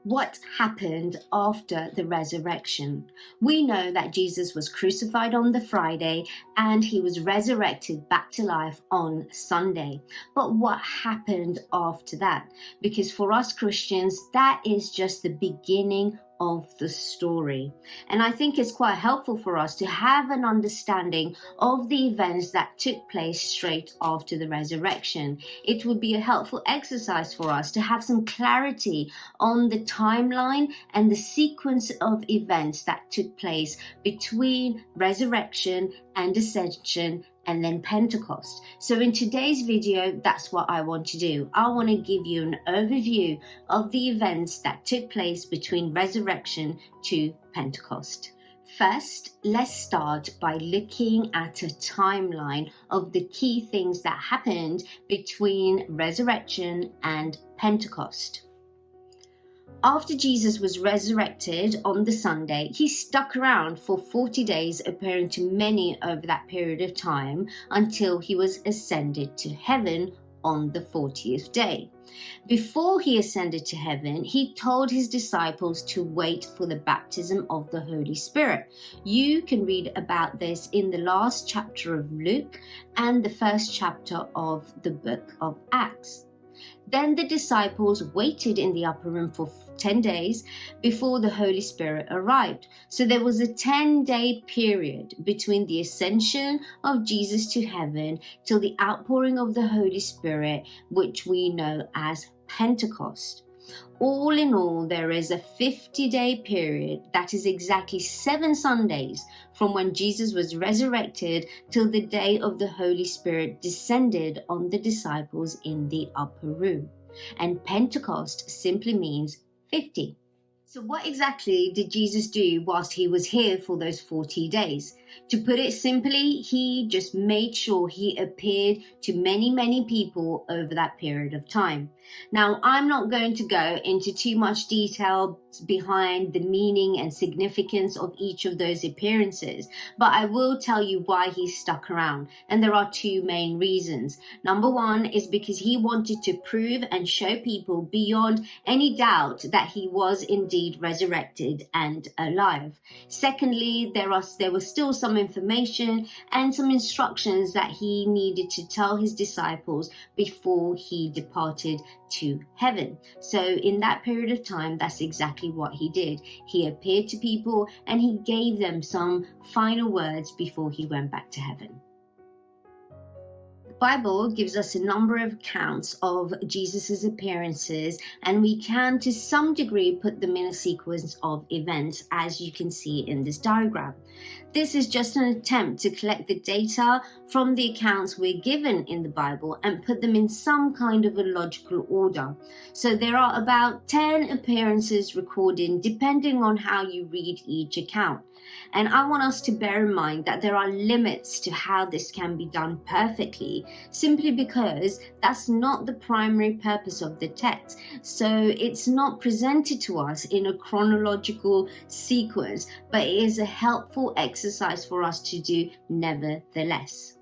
What happened after the resurrection? We know that Jesus was crucified on the Friday and he was resurrected back to life on Sunday. But what happened after that? Because for us Christians, that is just the beginning of the story. And I think it's quite helpful for us to have an understanding of the events that took place straight after the resurrection. It would be a helpful exercise for us to have some clarity on the timeline and the sequence of events that took place between resurrection and ascension and then Pentecost. So in today's video, that's what I want to do. I want to give you an overview of the events that took place between resurrection to Pentecost. First, let's start by looking at a timeline of the key things that happened between resurrection and Pentecost. After Jesus was resurrected on the Sunday, he stuck around for 40 days, appearing to many over that period of time until he was ascended to heaven on the 40th day. Before he ascended to heaven, he told his disciples to wait for the baptism of the Holy Spirit. You can read about this in the last chapter of Luke and the first chapter of the book of Acts. Then the disciples waited in the upper room for 10 days before the Holy Spirit arrived. So there was a 10-day period between the ascension of Jesus to heaven till the outpouring of the Holy Spirit, which we know as Pentecost. All in all, there is a 50-day period, that is exactly 7 Sundays, from when Jesus was resurrected till the day of the Holy Spirit descended on the disciples in the upper room. And Pentecost simply means 50. So what exactly did Jesus do whilst he was here for those 40 days? To put it simply, he just made sure he appeared to many people over that period of time. Now, I'm not going to go into too much detail behind the meaning and significance of each of those appearances, but I will tell you why he stuck around. And there are 2 main reasons. Number 1 is because he wanted to prove and show people beyond any doubt that he was indeed resurrected and alive. Secondly, there was still some information and some instructions that he needed to tell his disciples before he departed to heaven. So in that period of time, that's exactly what he did. He appeared to people and he gave them some final words before he went back to heaven. The Bible gives us a number of accounts of Jesus's appearances, and we can to some degree put them in a sequence of events, as you can see in this diagram. This is just an attempt to collect the data from the accounts we're given in the Bible and put them in some kind of a logical order. So there are about 10 appearances recorded depending on how you read each account. And I want us to bear in mind that there are limits to how this can be done perfectly, simply because that's not the primary purpose of the text. So it's not presented to us in a chronological sequence, but it is a helpful exercise for us to do nevertheless.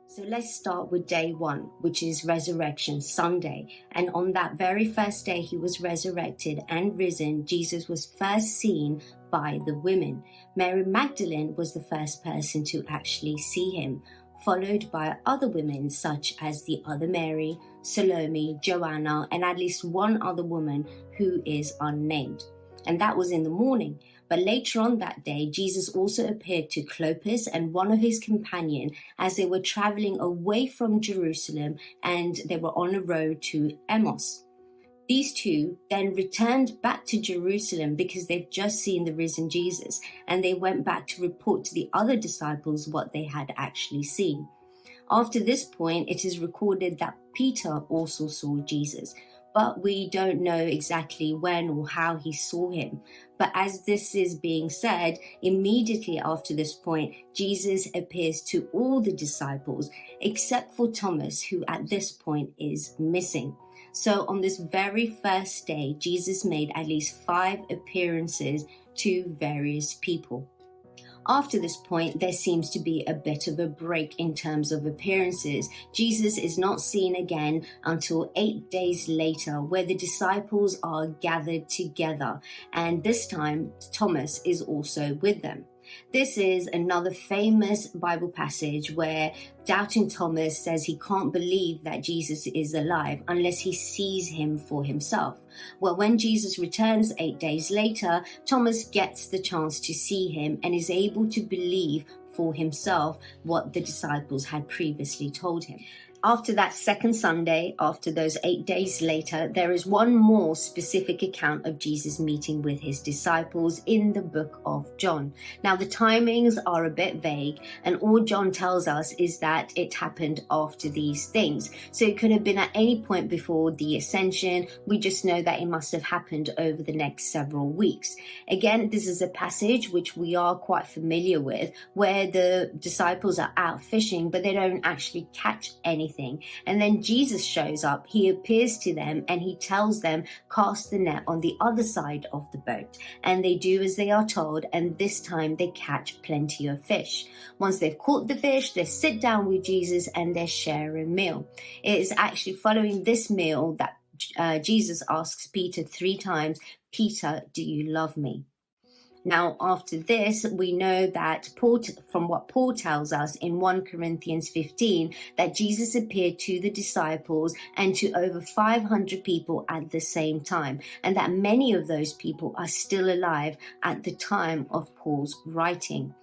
So let's start with day 1, which is Resurrection Sunday. And on that very first day he was resurrected and risen, Jesus was first seen by the women. Mary Magdalene was the first person to actually see him, followed by other women such as the other Mary, Salome, Joanna, and at least one other woman who is unnamed. And that was in the morning. But later on that day, Jesus also appeared to Clopas and one of his companions as they were traveling away from Jerusalem, and they were on a road to Emmaus. These 2 then returned back to Jerusalem because they've just seen the risen Jesus, and they went back to report to the other disciples what they had actually seen. After this point, it is recorded that Peter also saw Jesus, but we don't know exactly when or how he saw him. But as this is being said, immediately after this point, Jesus appears to all the disciples except for Thomas, who at this point is missing. So on this very first day, Jesus made at least 5 appearances to various people. After this point, there seems to be a bit of a break in terms of appearances. Jesus is not seen again until 8 days later, where the disciples are gathered together, and this time Thomas is also with them. This is another famous Bible passage where doubting Thomas says he can't believe that Jesus is alive unless he sees him for himself. Well, when Jesus returns 8 days later, Thomas gets the chance to see him and is able to believe for himself what the disciples had previously told him. After that second Sunday, after those 8 days later, there is one more specific account of Jesus meeting with his disciples in the book of John. Now, the timings are a bit vague, and all John tells us is that it happened after these things. So it could have been at any point before the ascension. We just know that it must have happened over the next several weeks. Again, this is a passage which we are quite familiar with, where the disciples are out fishing, but they don't actually catch anything. And then Jesus shows up, he appears to them, and he tells them, cast the net on the other side of the boat. And they do as they are told, and this time they catch plenty of fish. Once they've caught the fish, they sit down with Jesus and they share a meal. It is actually following this meal that Jesus asks Peter 3 times, Peter, do you love me? Now, after this, we know that from what Paul tells us in 1 Corinthians 15, that Jesus appeared to the disciples and to over 500 people at the same time, and that many of those people are still alive at the time of Paul's writing.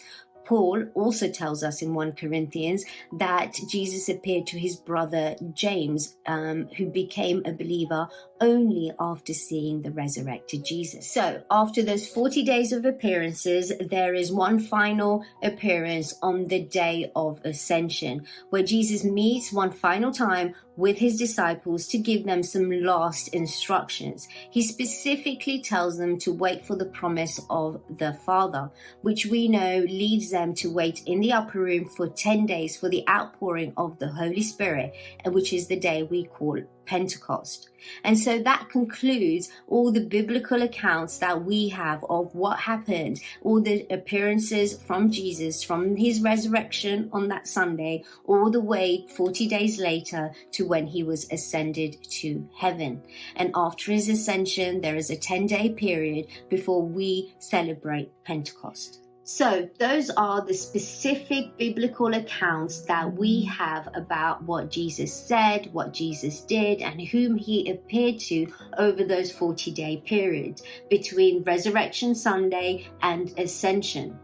Paul also tells us in 1 Corinthians that Jesus appeared to his brother James, who became a believer only after seeing the resurrected Jesus. So after those 40 days of appearances, there is one final appearance on the day of ascension, where Jesus meets one final time with his disciples to give them some last instructions. He specifically tells them to wait for the promise of the Father, which we know leads them to wait in the upper room for 10 days for the outpouring of the Holy Spirit, which is the day we call Pentecost. And so that concludes all the biblical accounts that we have of what happened, all the appearances from Jesus, from his resurrection on that Sunday, all the way 40 days later to when he was ascended to heaven. And after his ascension, there is a 10-day period before we celebrate Pentecost. So those are the specific biblical accounts that we have about what Jesus said, what Jesus did, and whom he appeared to over those 40-day periods between Resurrection Sunday and Ascension.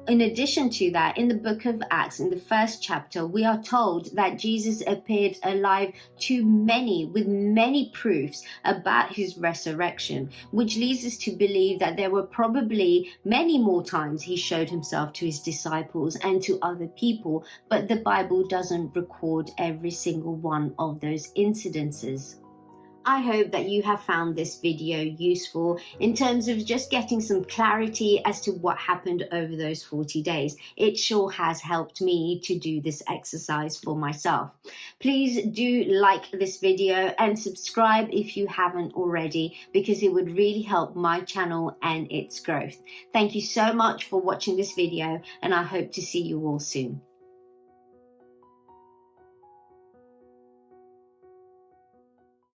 In addition to that, in the book of Acts, in the first chapter, we are told that Jesus appeared alive to many, with many proofs about his resurrection, which leads us to believe that there were probably many more times he showed himself to his disciples and to other people, but the Bible doesn't record every single one of those incidences. I hope that you have found this video useful in terms of just getting some clarity as to what happened over those 40 days. It sure has helped me to do this exercise for myself. Please do like this video and subscribe if you haven't already, because it would really help my channel and its growth. Thank you so much for watching this video, and I hope to see you all soon.